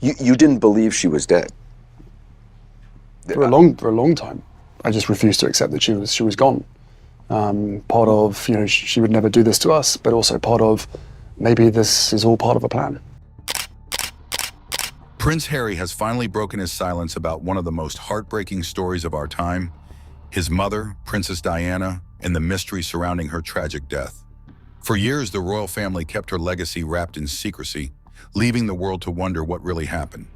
You didn't believe she was dead? For a long time, I just refused to accept that she was gone. Part of, she would never do this to us, but also part of, maybe this is all part of a plan. Prince Harry has finally broken his silence about one of the most heartbreaking stories of our time, his mother, Princess Diana, and the mystery surrounding her tragic death. For years, the royal family kept her legacy wrapped in secrecy, leaving the world to wonder what really happened.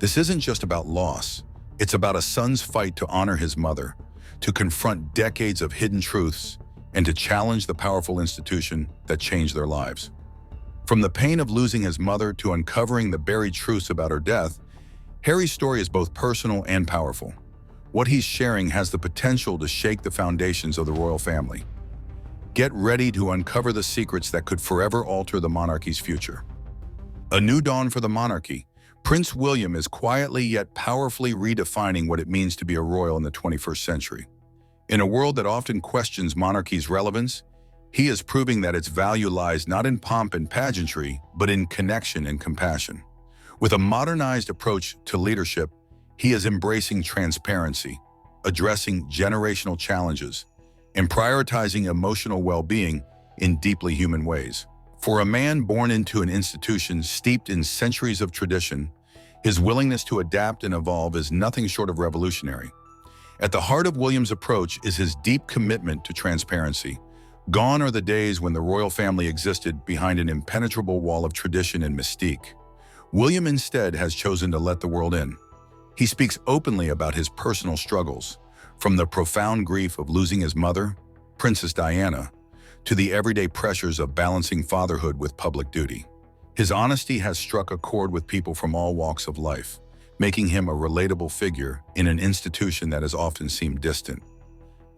This isn't just about loss. It's about a son's fight to honor his mother, to confront decades of hidden truths, and to challenge the powerful institution that changed their lives. From the pain of losing his mother to uncovering the buried truths about her death, Harry's story is both personal and powerful. What he's sharing has the potential to shake the foundations of the royal family. Get ready to uncover the secrets that could forever alter the monarchy's future. A new dawn for the monarchy. Prince William is quietly yet powerfully redefining what it means to be a royal in the 21st century. In a world that often questions monarchy's relevance, he is proving that its value lies not in pomp and pageantry, but in connection and compassion. With a modernized approach to leadership, he is embracing transparency, addressing generational challenges, and prioritizing emotional well-being in deeply human ways. For a man born into an institution steeped in centuries of tradition, his willingness to adapt and evolve is nothing short of revolutionary. At the heart of William's approach is his deep commitment to transparency. Gone are the days when the royal family existed behind an impenetrable wall of tradition and mystique. William instead has chosen to let the world in. He speaks openly about his personal struggles, from the profound grief of losing his mother, Princess Diana, to the everyday pressures of balancing fatherhood with public duty. His honesty has struck a chord with people from all walks of life, making him a relatable figure in an institution that has often seemed distant.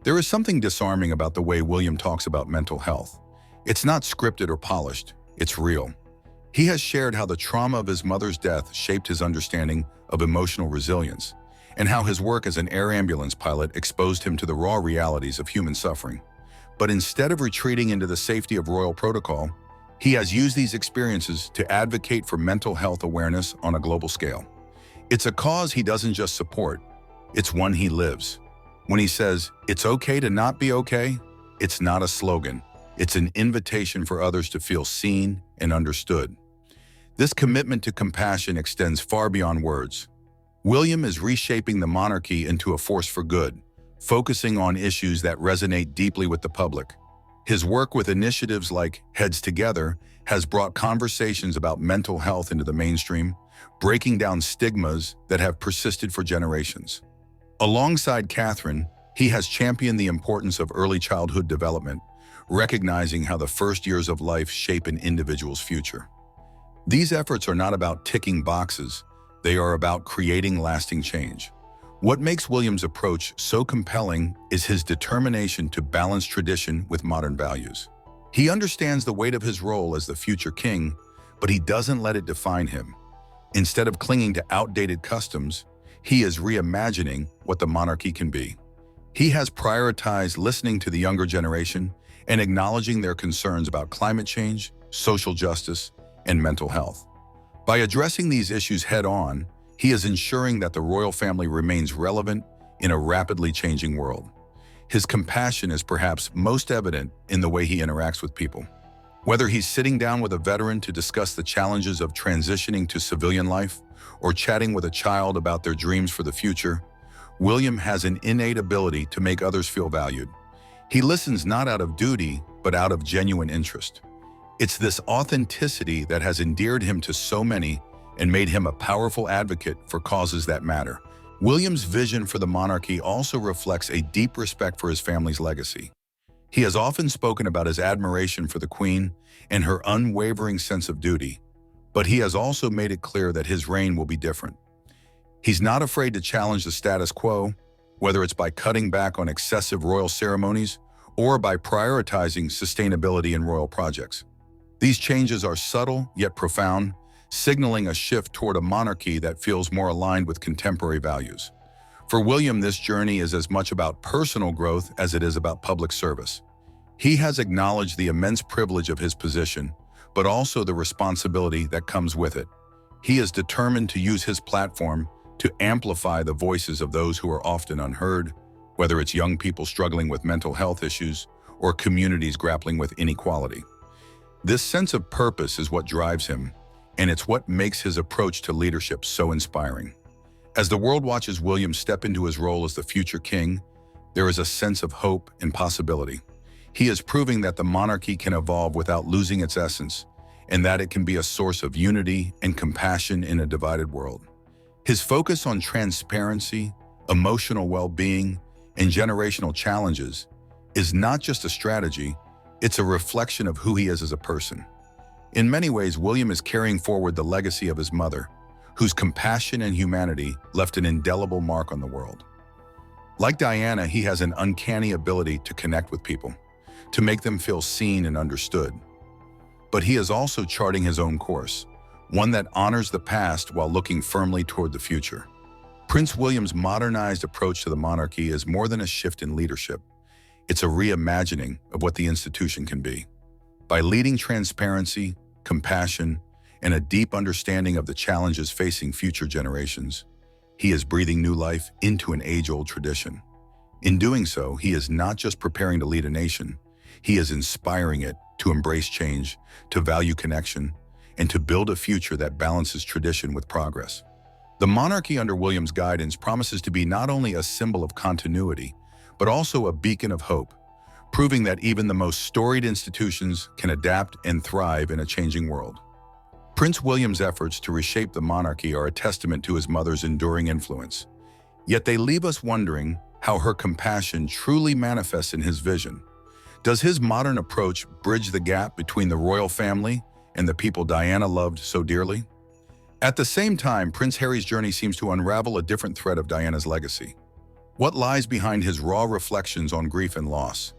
There is something disarming about the way William talks about mental health. It's not scripted or polished, it's real. He has shared how the trauma of his mother's death shaped his understanding of emotional resilience, and how his work as an air ambulance pilot exposed him to the raw realities of human suffering. But instead of retreating into the safety of royal protocol, he has used these experiences to advocate for mental health awareness on a global scale. It's a cause he doesn't just support, it's one he lives. When he says, "It's okay to not be okay," it's not a slogan. It's an invitation for others to feel seen and understood. This commitment to compassion extends far beyond words. William is reshaping the monarchy into a force for good, focusing on issues that resonate deeply with the public. His work with initiatives like Heads Together has brought conversations about mental health into the mainstream, breaking down stigmas that have persisted for generations. Alongside Catherine, he has championed the importance of early childhood development, recognizing how the first years of life shape an individual's future. These efforts are not about ticking boxes, they are about creating lasting change. What makes William's approach so compelling is his determination to balance tradition with modern values. He understands the weight of his role as the future king, but he doesn't let it define him. Instead of clinging to outdated customs, he is reimagining what the monarchy can be. He has prioritized listening to the younger generation and acknowledging their concerns about climate change, social justice, and mental health. By addressing these issues head-on, he is ensuring that the royal family remains relevant in a rapidly changing world. His compassion is perhaps most evident in the way he interacts with people. Whether he's sitting down with a veteran to discuss the challenges of transitioning to civilian life, or chatting with a child about their dreams for the future, William has an innate ability to make others feel valued. He listens not out of duty, but out of genuine interest. It's this authenticity that has endeared him to so many and made him a powerful advocate for causes that matter. William's vision for the monarchy also reflects a deep respect for his family's legacy. He has often spoken about his admiration for the Queen and her unwavering sense of duty, but he has also made it clear that his reign will be different. He's not afraid to challenge the status quo, whether it's by cutting back on excessive royal ceremonies or by prioritizing sustainability in royal projects. These changes are subtle yet profound, signaling a shift toward a monarchy that feels more aligned with contemporary values. For William, this journey is as much about personal growth as it is about public service. He has acknowledged the immense privilege of his position, but also the responsibility that comes with it. He is determined to use his platform to amplify the voices of those who are often unheard, whether it's young people struggling with mental health issues or communities grappling with inequality. This sense of purpose is what drives him, and it's what makes his approach to leadership so inspiring. As the world watches William step into his role as the future king, there is a sense of hope and possibility. He is proving that the monarchy can evolve without losing its essence, and that it can be a source of unity and compassion in a divided world. His focus on transparency, emotional well-being, and generational challenges is not just a strategy, it's a reflection of who he is as a person. In many ways, William is carrying forward the legacy of his mother, whose compassion and humanity left an indelible mark on the world. Like Diana, he has an uncanny ability to connect with people, to make them feel seen and understood. But he is also charting his own course, one that honors the past while looking firmly toward the future. Prince William's modernized approach to the monarchy is more than a shift in leadership. It's a reimagining of what the institution can be. By leading transparency, compassion, and a deep understanding of the challenges facing future generations, he is breathing new life into an age-old tradition. In doing so, he is not just preparing to lead a nation, he is inspiring it to embrace change, to value connection, and to build a future that balances tradition with progress. The monarchy under William's guidance promises to be not only a symbol of continuity, but also a beacon of hope, proving that even the most storied institutions can adapt and thrive in a changing world. Prince William's efforts to reshape the monarchy are a testament to his mother's enduring influence. Yet they leave us wondering how her compassion truly manifests in his vision. Does his modern approach bridge the gap between the royal family and the people Diana loved so dearly? At the same time, Prince Harry's journey seems to unravel a different thread of Diana's legacy. What lies behind his raw reflections on grief and loss?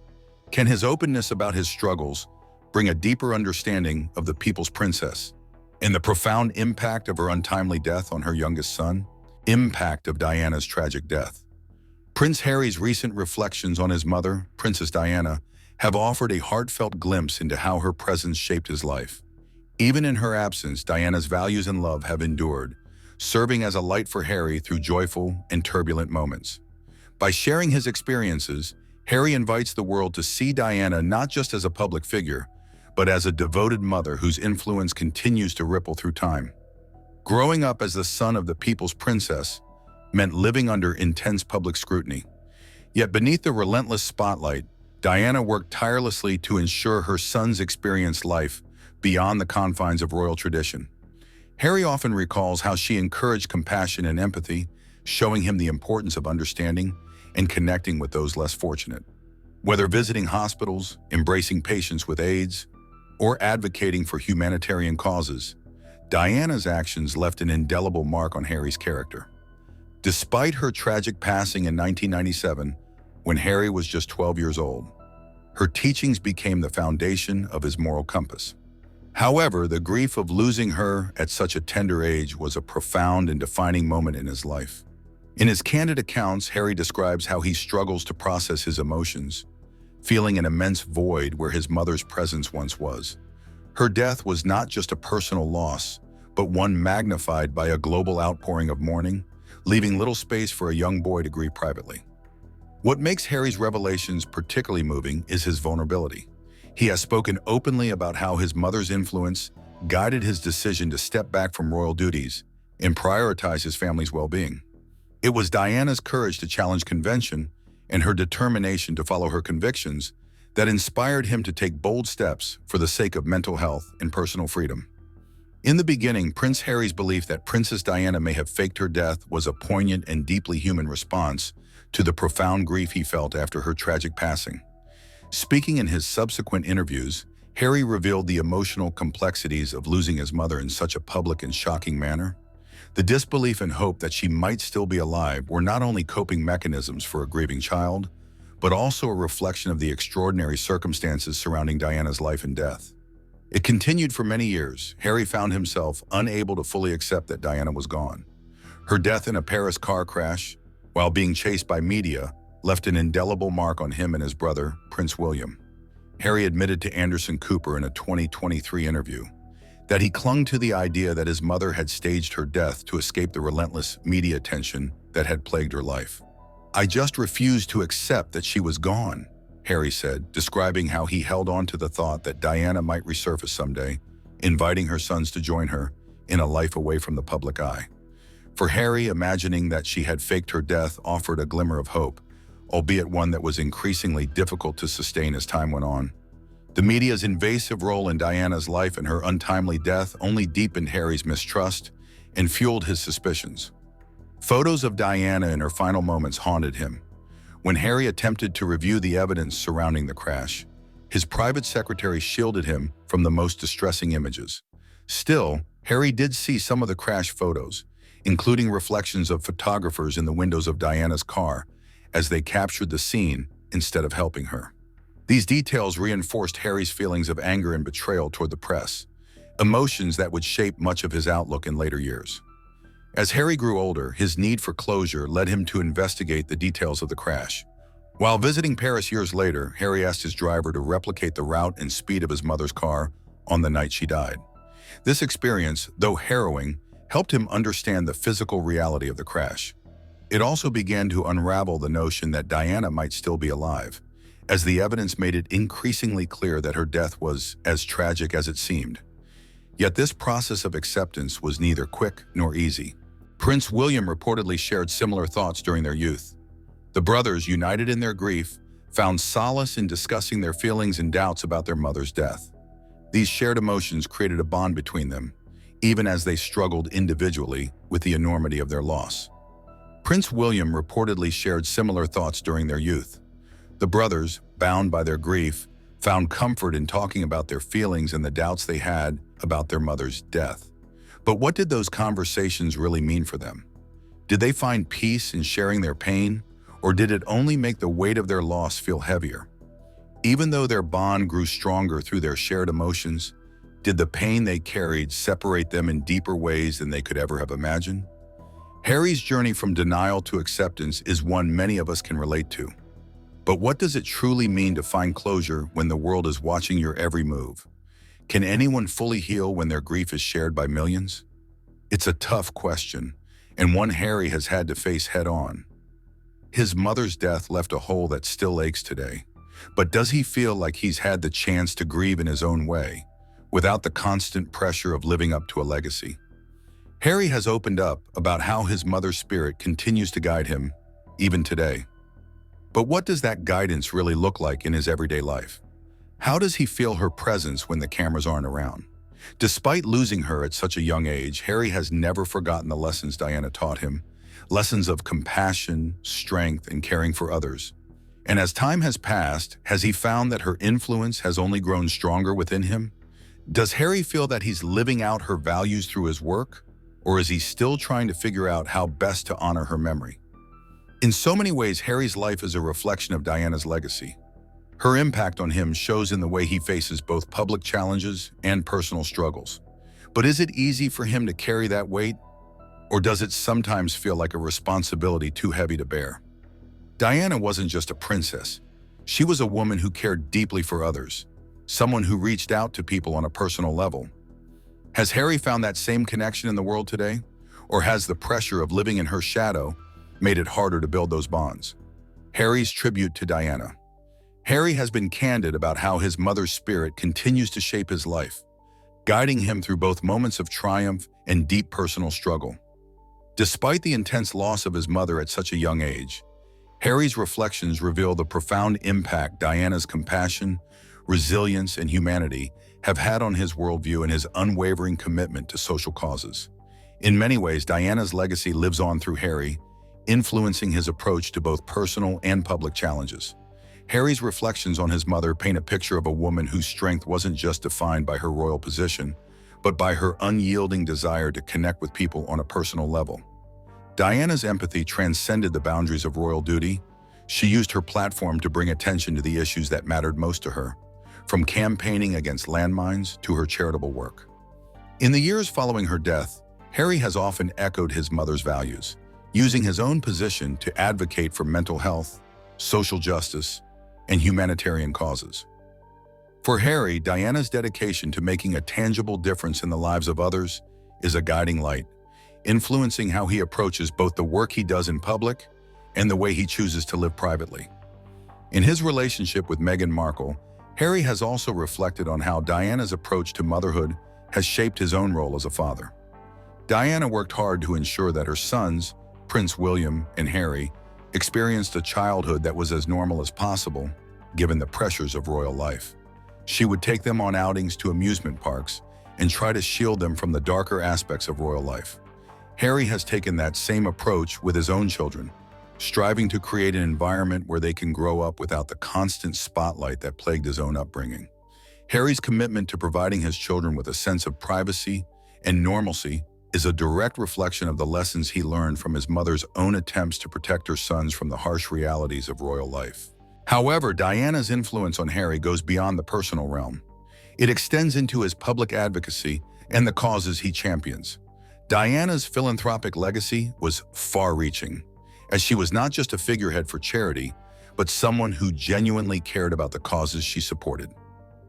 Can his openness about his struggles bring a deeper understanding of the people's princess and the profound impact of her untimely death on her youngest son? Impact of Diana's tragic death. Prince Harry's recent reflections on his mother, Princess Diana, have offered a heartfelt glimpse into how her presence shaped his life. Even in her absence, Diana's values and love have endured, serving as a light for Harry through joyful and turbulent moments. By sharing his experiences, Harry invites the world to see Diana not just as a public figure, but as a devoted mother whose influence continues to ripple through time. Growing up as the son of the people's princess meant living under intense public scrutiny. Yet beneath the relentless spotlight, Diana worked tirelessly to ensure her sons experienced life beyond the confines of royal tradition. Harry often recalls how she encouraged compassion and empathy, showing him the importance of understanding and connecting with those less fortunate. Whether visiting hospitals, embracing patients with AIDS, or advocating for humanitarian causes, Diana's actions left an indelible mark on Harry's character. Despite her tragic passing in 1997, when Harry was just 12 years old, her teachings became the foundation of his moral compass. However, the grief of losing her at such a tender age was a profound and defining moment in his life. In his candid accounts, Harry describes how he struggles to process his emotions, feeling an immense void where his mother's presence once was. Her death was not just a personal loss, but one magnified by a global outpouring of mourning, leaving little space for a young boy to grieve privately. What makes Harry's revelations particularly moving is his vulnerability. He has spoken openly about how his mother's influence guided his decision to step back from royal duties and prioritize his family's well-being. It was Diana's courage to challenge convention and her determination to follow her convictions that inspired him to take bold steps for the sake of mental health and personal freedom. In the beginning, Prince Harry's belief that Princess Diana may have faked her death was a poignant and deeply human response to the profound grief he felt after her tragic passing. Speaking in his subsequent interviews, Harry revealed the emotional complexities of losing his mother in such a public and shocking manner. The disbelief and hope that she might still be alive were not only coping mechanisms for a grieving child, but also a reflection of the extraordinary circumstances surrounding Diana's life and death. It continued for many years. Harry found himself unable to fully accept that Diana was gone. Her death in a Paris car crash, while being chased by media, left an indelible mark on him and his brother, Prince William. Harry admitted to Anderson Cooper in a 2023 interview that he clung to the idea that his mother had staged her death to escape the relentless media attention that had plagued her life. "I just refused to accept that she was gone," Harry said, describing how he held on to the thought that Diana might resurface someday, inviting her sons to join her in a life away from the public eye. For Harry, imagining that she had faked her death offered a glimmer of hope, albeit one that was increasingly difficult to sustain as time went on. The media's invasive role in Diana's life and her untimely death only deepened Harry's mistrust and fueled his suspicions. Photos of Diana in her final moments haunted him. When Harry attempted to review the evidence surrounding the crash, his private secretary shielded him from the most distressing images. Still, Harry did see some of the crash photos, including reflections of photographers in the windows of Diana's car as they captured the scene instead of helping her. These details reinforced Harry's feelings of anger and betrayal toward the press, emotions that would shape much of his outlook in later years. As Harry grew older, his need for closure led him to investigate the details of the crash. While visiting Paris years later, Harry asked his driver to replicate the route and speed of his mother's car on the night she died. This experience, though harrowing, helped him understand the physical reality of the crash. It also began to unravel the notion that Diana might still be alive, as the evidence made it increasingly clear that her death was as tragic as it seemed. Yet this process of acceptance was neither quick nor easy. Prince William reportedly shared similar thoughts during their youth. The brothers, united in their grief, found solace in discussing their feelings and doubts about their mother's death. These shared emotions created a bond between them, even as they struggled individually with the enormity of their loss. Prince William reportedly shared similar thoughts during their youth. The brothers, bound by their grief, found comfort in talking about their feelings and the doubts they had about their mother's death. But what did those conversations really mean for them? Did they find peace in sharing their pain, or did it only make the weight of their loss feel heavier? Even though their bond grew stronger through their shared emotions, did the pain they carried separate them in deeper ways than they could ever have imagined? Harry's journey from denial to acceptance is one many of us can relate to. But what does it truly mean to find closure when the world is watching your every move? Can anyone fully heal when their grief is shared by millions? It's a tough question, and one Harry has had to face head-on. His mother's death left a hole that still aches today. But does he feel like he's had the chance to grieve in his own way, without the constant pressure of living up to a legacy? Harry has opened up about how his mother's spirit continues to guide him, even today. But what does that guidance really look like in his everyday life? How does he feel her presence when the cameras aren't around? Despite losing her at such a young age, Harry has never forgotten the lessons Diana taught him, lessons of compassion, strength, and caring for others. And as time has passed, has he found that her influence has only grown stronger within him? Does Harry feel that he's living out her values through his work, or is he still trying to figure out how best to honor her memory? In so many ways, Harry's life is a reflection of Diana's legacy. Her impact on him shows in the way he faces both public challenges and personal struggles. But is it easy for him to carry that weight, or does it sometimes feel like a responsibility too heavy to bear? Diana wasn't just a princess. She was a woman who cared deeply for others, someone who reached out to people on a personal level. Has Harry found that same connection in the world today? Or has the pressure of living in her shadow made it harder to build those bonds? Harry's tribute to Diana. Harry has been candid about how his mother's spirit continues to shape his life, guiding him through both moments of triumph and deep personal struggle. Despite the intense loss of his mother at such a young age, Harry's reflections reveal the profound impact Diana's compassion, resilience, and humanity have had on his worldview and his unwavering commitment to social causes. In many ways, Diana's legacy lives on through Harry, influencing his approach to both personal and public challenges. Harry's reflections on his mother paint a picture of a woman whose strength wasn't just defined by her royal position, but by her unyielding desire to connect with people on a personal level. Diana's empathy transcended the boundaries of royal duty. She used her platform to bring attention to the issues that mattered most to her, from campaigning against landmines to her charitable work. In the years following her death, Harry has often echoed his mother's values, using his own position to advocate for mental health, social justice, and humanitarian causes. For Harry, Diana's dedication to making a tangible difference in the lives of others is a guiding light, influencing how he approaches both the work he does in public and the way he chooses to live privately. In his relationship with Meghan Markle, Harry has also reflected on how Diana's approach to motherhood has shaped his own role as a father. Diana worked hard to ensure that her sons, Prince William and Harry, experienced a childhood that was as normal as possible, given the pressures of royal life. She would take them on outings to amusement parks and try to shield them from the darker aspects of royal life. Harry has taken that same approach with his own children, striving to create an environment where they can grow up without the constant spotlight that plagued his own upbringing. Harry's commitment to providing his children with a sense of privacy and normalcy is a direct reflection of the lessons he learned from his mother's own attempts to protect her sons from the harsh realities of royal life. However, Diana's influence on Harry goes beyond the personal realm. It extends into his public advocacy and the causes he champions. Diana's philanthropic legacy was far-reaching, as she was not just a figurehead for charity, but someone who genuinely cared about the causes she supported.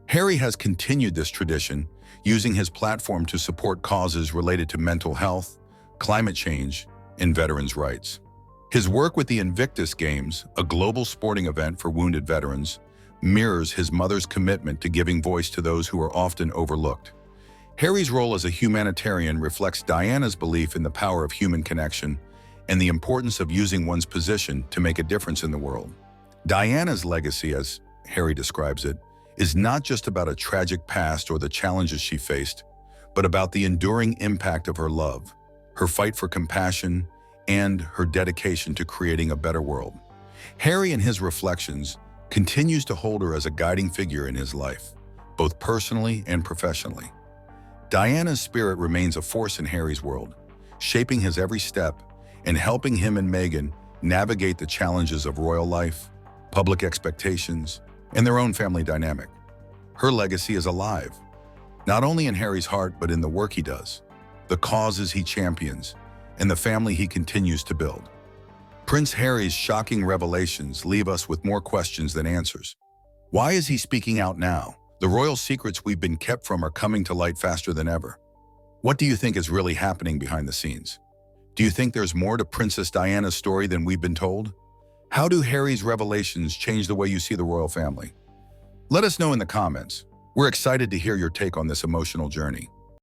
Harry has continued this tradition, using his platform to support causes related to mental health, climate change, and veterans' rights. His work with the Invictus Games, a global sporting event for wounded veterans, mirrors his mother's commitment to giving voice to those who are often overlooked. Harry's role as a humanitarian reflects Diana's belief in the power of human connection and the importance of using one's position to make a difference in the world. Diana's legacy, as Harry describes it, is not just about a tragic past or the challenges she faced, but about the enduring impact of her love, her fight for compassion, and her dedication to creating a better world. Harry, in his reflections, continues to hold her as a guiding figure in his life, both personally and professionally. Diana's spirit remains a force in Harry's world, shaping his every step and helping him and Meghan navigate the challenges of royal life, public expectations, and their own family dynamic. Her legacy is alive, not only in Harry's heart but in the work he does, the causes he champions, and the family he continues to build. Prince Harry's shocking revelations leave us with more questions than answers. Why is he speaking out now? The royal secrets we've been kept from are coming to light faster than ever. What do you think is really happening behind the scenes? Do you think there's more to Princess Diana's story than we've been told? How do Harry's revelations change the way you see the royal family? Let us know in the comments. We're excited to hear your take on this emotional journey.